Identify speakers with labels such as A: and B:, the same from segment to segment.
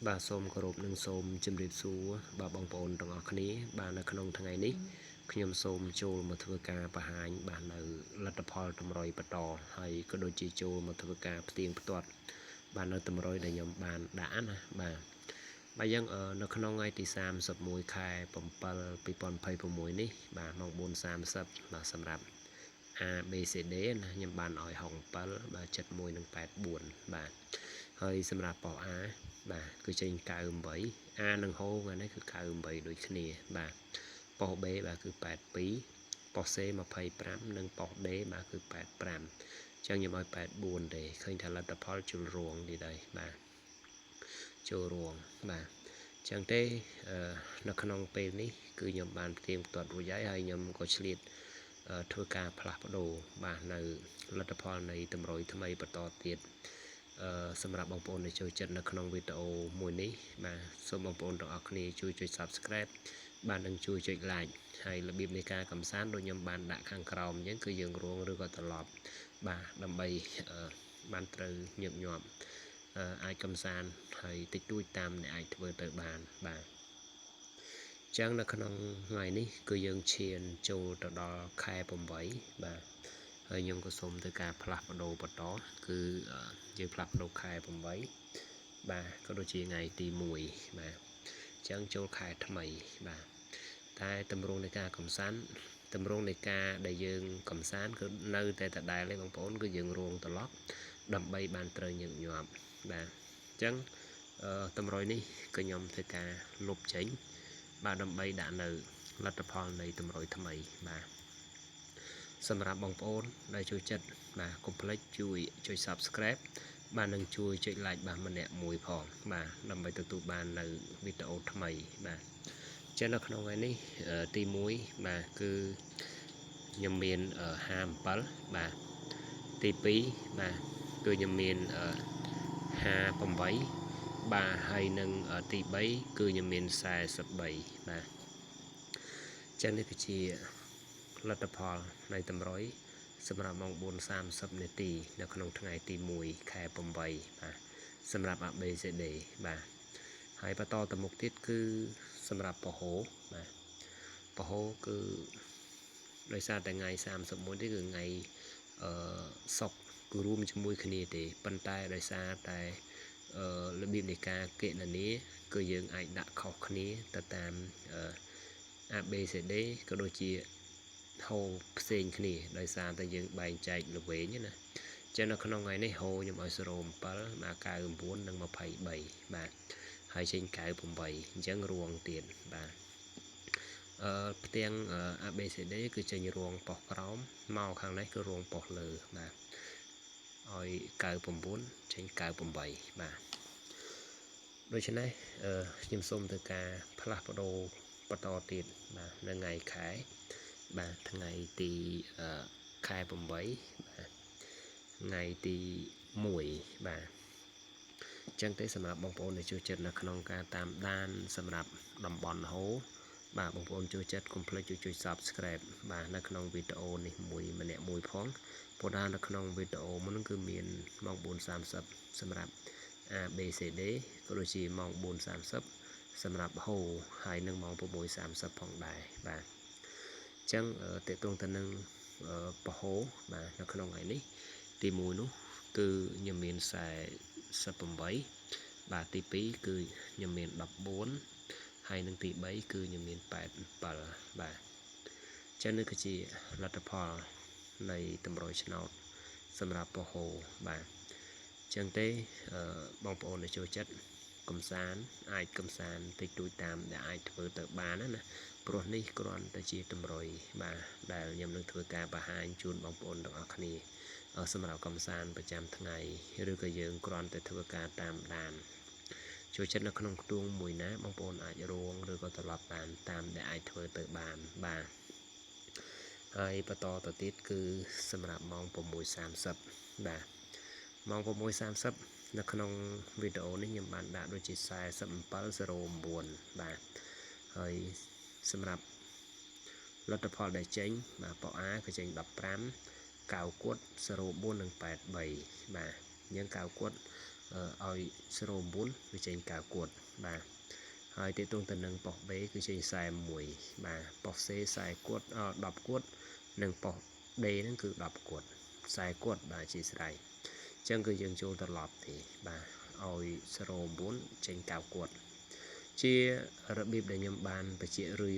A: បាទសូមគោរពនិងសូមជម្រាបសួរបាទបងប្អូនទាំងអស់គ្នាបាទនៅក្នុងថ្ងៃនេះខ្ញុំសូមចូលមកធ្វើការបង្ហាញបាទនៅលទ្ធផលតម្រុយបន្តហើយក៏ដូចជាចូលមកធ្វើការផ្ទៀងផ្ទាត់បាទនៅតម្រុយដែលខ្ញុំបានដាក់ណាបាទយើងនៅក្នុងថ្ងៃទី31ខែ7 2026នេះបាទម៉ោង 4:30 បាទសម្រាប់ ABCD ណាខ្ញុំបានឲ្យហុង7បាទ71និង84បាទហើយសម្រាប់ប៉ុស A បាទគឺចេញ98 A និងហូថ្ងៃនេះគឺ98ដូចគ្នាបាទប៉ុស B បាទគឺ82ប៉ុស C 25និងប៉ុស D បាទគឺ85អញ្ចឹងខ្ញុំឲ្យ84ទេឃើញថាលទ្ធផលជលរងនេះដែរបាទចូលរងបាទអញ្ចឹងទេនៅក្នុងពេលនេះគឺខ្ញុំបានផ្ទៀងផ្ទាត់រួចហើយខ្ញុំក៏ឆ្លៀតធ្វើការផ្លាស់ប្ដូរបាទនៅលទ្ធផលនៃតម្រុយថ្មីបន្តទៀតសម្រាប់បងប្អូនដែលចូលចិត្តនៅក្នុងវីដេអូមួយនេះបាទសូមបងប្អូនទាំងអស់គ្នាជួយចុច Subscribe បាទនិងជួយចុច Like ហើយរបៀបនៃការកំសាន្តដូចខ្ញុំបានដាក់ខាងក្រោមអញ្ចឹងគឺយើងរងឬក៏ត្រឡប់បាទដើម្បីបានត្រូវញឹកញាប់អាចកំសាន្តហើយតិចតួចតាមអ្នកអាចធ្វើទៅបានបាទចឹងនៅក្នុងថ្ងៃនេះគឺយើងឈានចូលទៅដល់ខែ8បាទហើយខ្ញុំក៏សូមធ្វើការផ្លាស់ប្ដូរបន្តគឺយើងផ្លាស់ប្ដូរខែ8បាទក៏ដូចជាថ្ងៃទី1បាទអញ្ចឹងចូលខែថ្មីបាទតែតម្រងនៃការកំសាន្តតម្រងនៃការដែលយើងកំសាន្តគឺនៅតែដដែលទេបងប្អូនគឺយើងរងត្រឡប់ដើម្បីបានត្រូវញឹកញាប់បាទអញ្ចឹងតម្រុយនេះគឺខ្ញុំធ្វើការលុបចេញបាទដើម្បីដាក់នៅលទ្ធផលនៃតម្រុយថ្មីបាទសម្រាប់បងប្អូនដែលចូលចិត្តបាទកុំភ្លេចជួយចុច Subscribe បាទនិងជួយចុច Like បាទម្នាក់មួយផងបាទដើម្បីទទួលបាននៅវីដេអូថ្មីបាទចឹងនៅក្នុងថ្ងៃនេះទី1បាទគឺខ្ញុំមាន57បាទទី2បាទគឺខ្ញុំមាន58បាទហើយនឹងទី3គឺខ្ញុំមាន43បាទចឹងនេះគឺជាលទ្ធផលនៃតម្រុយសម្រាប់ម៉ោង 4:30 នាទីនៅក្នុងថ្ងៃទី1ខែ8បាទសម្រាប់ ABCD បាទហើយបន្តទៅមុខទៀតគឺសម្រាប់ពហុបាទពហុគឺដោយសារតែថ្ងៃ31នេះគឺថ្ងៃសុកគឺរួមជាមួយគ្នាទេប៉ុន្តែដោយសារតែរបៀបនៃការគណនាគឺយើងអាចដាក់ខុសគ្នាទៅតាមABCD ក៏ដូចជាហូផ្សេងគ្នាដោយសារតែយើងបែងចែកល្វែងណាចឹងនៅក្នុងថ្ងៃនេះហូខ្ញុំឲ្យ07បាទ99និង23បាទហើយចេញ98អញ្ចឹងរួងទៀតបាទផ្ទាំង ABCD គឺចេញរងប៉ុសក្រោមមកខាងនេះគឺរងប៉ុសលើបាទឲ្យ99ចេញ98បាទដូច្នេះខ្ញុំសូមធ្វើការផ្លាស់ប្ដូរបន្តទៀតបាទនៅថ្ងៃខែបាទថ្ងៃទីខែ8បាទថ្ងៃទី1បាទចឹងទេសម្រាប់បងប្អូនដែលចូលចិត្តនៅក្នុងការតាមដានសម្រាប់តំបន់ហូបាទបងប្អូនចូលចិត្តកុំភ្លេចជួយចុច Subscribe បាទនៅក្នុងវីដេអូនេះម្នាក់មួយផងព្រោះថានៅក្នុងវីដេអូមុនគឺមានម៉ោង 4:30 សម្រាប់ ABCD ក៏ដូចជាម៉ោង 4:30 សម្រាប់ហូហើយនឹងម៉ោង 6:30 ផងដែរបាទអញ្ចឹងតេតងទៅនឹងពហូបាទនៅក្នុងថ្ងៃនេះទី1នោះគឺខ្ញុំមាន48បាទទី2គឺខ្ញុំមាន14ហើយនឹងទី3គឺខ្ញុំមាន87បាទចឹងនេះគឺជាលទ្ធផលនៃតម្រុយឆ្នោតសម្រាប់ពហូបាទចឹងទេបងប្អូនដែលចូលចិត្តកំសាន្តអាចកំសាន្តតិចតួចតាមដែលអាចធ្វើទៅបានណាព្រោះនេះគ្រាន់តែជាតម្រុយបាទដែលខ្ញុំនឹងធ្វើការបង្ហាញជូនបងប្អូនទាំងអស់គ្នាសម្រាប់កំសាន្តប្រចាំថ្ងៃឬក៏យើងគ្រាន់តែធ្វើការតាមដានចូលចិត្តនៅក្នុងខ្ទង់មួយណាបងប្អូនអាចរងឬក៏ត្រឡប់បានតាមដែលអាចធ្វើទៅបានបាទហើយបន្តទៅទៀតគឺសម្រាប់ម៉ោង 6:30 បាទម៉ោង 6:30 នៅក្នុងវីដេអូនេះខ្ញុំបានដាក់ដូចជា4709បាទហើយសម្រាប់លទ្ធផលដែលចេញបាទប៉ុស A គឺចេញ15 9 គួត04និង83បាទយើង9 គួត ឲ្យ0.9វាចេញ9 quạt បាទហើយទីតងទៅនឹងប៉ុស B គឺចេញ41 បាទប៉ុស C 40 quạt 10 quạt និងប៉ុស D ហ្នឹងគឺ10 quạt 40 quạt បាទជាស្រ័យអញ្ចឹងគឺយើងចូលត្រឡប់ទេបាទឲ្យ0.9ចេញ9 quạt ជារបៀបដែលខ្ញុំបានបញ្ជាក់រឿយ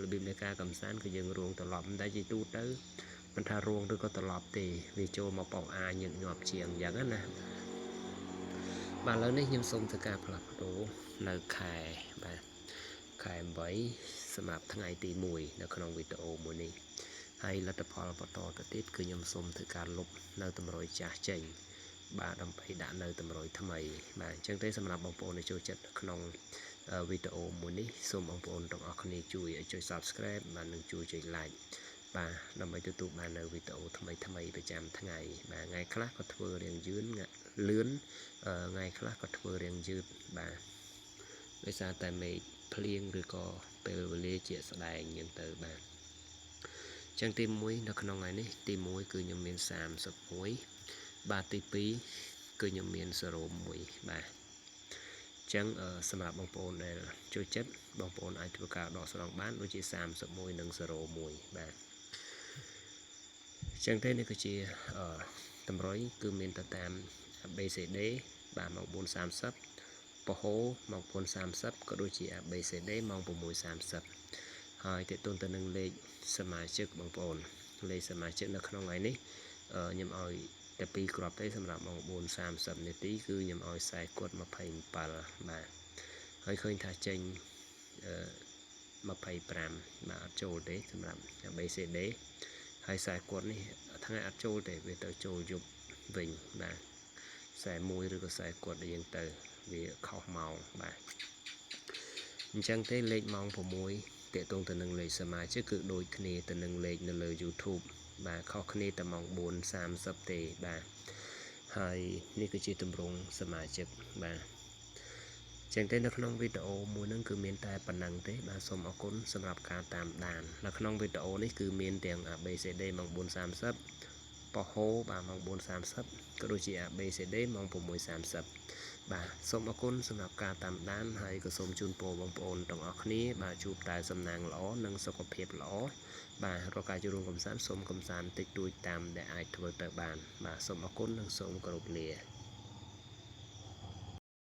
A: របៀបនៃការកំសាន្តគឺយើងរងត្រឡប់តែជាទូទៅមិនថារងឬក៏ត្រឡប់ទេវាចូលមកប៉ុស A ញឹកញាប់ជាងអញ្ចឹងណាបាទឥឡូវនេះខ្ញុំសូមធ្វើការផ្លាស់ប្ដូរនៅខែបាទខែ8សម្រាប់ថ្ងៃទី1នៅក្នុងវីដេអូមួយនេះហើយលទ្ធផលបន្តទៅទៀតគឺខ្ញុំសូមធ្វើការលុបនៅតម្រុយចាស់ចេញបាទដើម្បីដាក់នៅតម្រុយថ្មីបាទអញ្ចឹងទេសម្រាប់បងប្អូនដែលចូលចិត្តក្នុងវីដេអូមួយនេះសូមបងប្អូនទាំងអស់គ្នាជួយឲ្យចុច Subscribe បាទនិងជួយចុច Like បាទដើម្បីទទួលបាននៅវីដេអូថ្មីប្រចាំថ្ងៃបាទថ្ងៃខ្លះក៏ធ្វើរៀងយឺនលឿនថ្ងៃខ្លះក៏ធ្វើរៀងយឺតបាទដោយសារតែមេឃភ្លៀងឬក៏ពេលវេលាជាក់ស្ដែងហ្នឹងទៅបាទអញ្ចឹងទី1នៅក្នុងថ្ងៃនេះទី1គឺខ្ញុំមាន31បាទទី2គឺខ្ញុំមាន01បាទអញ្ចឹងសម្រាប់បងប្អូនដែលចូលចិត្តបងប្អូនអាចធ្វើការដកស្រង់បានដូចជា31និង01បាទអញ្ចឹងទេនេះគឺជាតម្រុយគឺមានទៅតាម ABCD បាទម៉ោង 4:30 ពហុម៉ោង 9:30 ក៏ដូចជា ABCD ម៉ោង 6:30 ហើយតេតូនទៅនឹងលេខសមាជិកបងប្អូនលេខសមាជិកនៅក្នុងថ្ងៃនេះខ្ញុំឲ្យតែ2គ្រាប់ទេសម្រាប់ម៉ោង 4:30 នាទីគឺខ្ញុំឲ្យ40 quạt 27បាទហើយឃើញថាចេញ25បាទអត់ចូលទេសម្រាប់ ABCD ហើយ40 quạt នេះថ្ងៃអត់ចូលទេវាទៅចូលយប់វិញបាទ41ឬក៏40 quạt យើងទៅវាខុសម៉ោងបាទអញ្ចឹងទេលេខម៉ោង6តាក់ទងទៅនឹងលេខសមាជិកគឺដូចគ្នាទៅនឹងលេខនៅលើ YouTube បាទខុសគ្នាតែម៉ោង 4:30 ទេបាទហើយនេះគឺជាទម្រង់សមាជិកបាទចឹងទេនៅក្នុងវីដេអូមួយហ្នឹងគឺមានតែប៉ុណ្ណឹងទេបាទសូមអរគុណសម្រាប់ការតាមដាននៅក្នុងវីដេអូនេះគឺមានទាំង ABCD ម៉ោង 4:30 ពហុបាទម៉ោង 4:30 ក៏ដូចជា ABCD ម៉ោង 6:30 បាទសូមអរគុណសម្រាប់ការតាមដានហើយក៏សូមជូនពរបងប្អូនទាំងអស់គ្នាបាទជួបតែសំណាងល្អនិងសុខភាពល្អបាទរកការចូលរួមកំសាន្តសូមកំសាន្តតិចតួចតាមដែលអាចធ្វើទៅបានបាទសូមអរគុណនិងសូមគោរពលា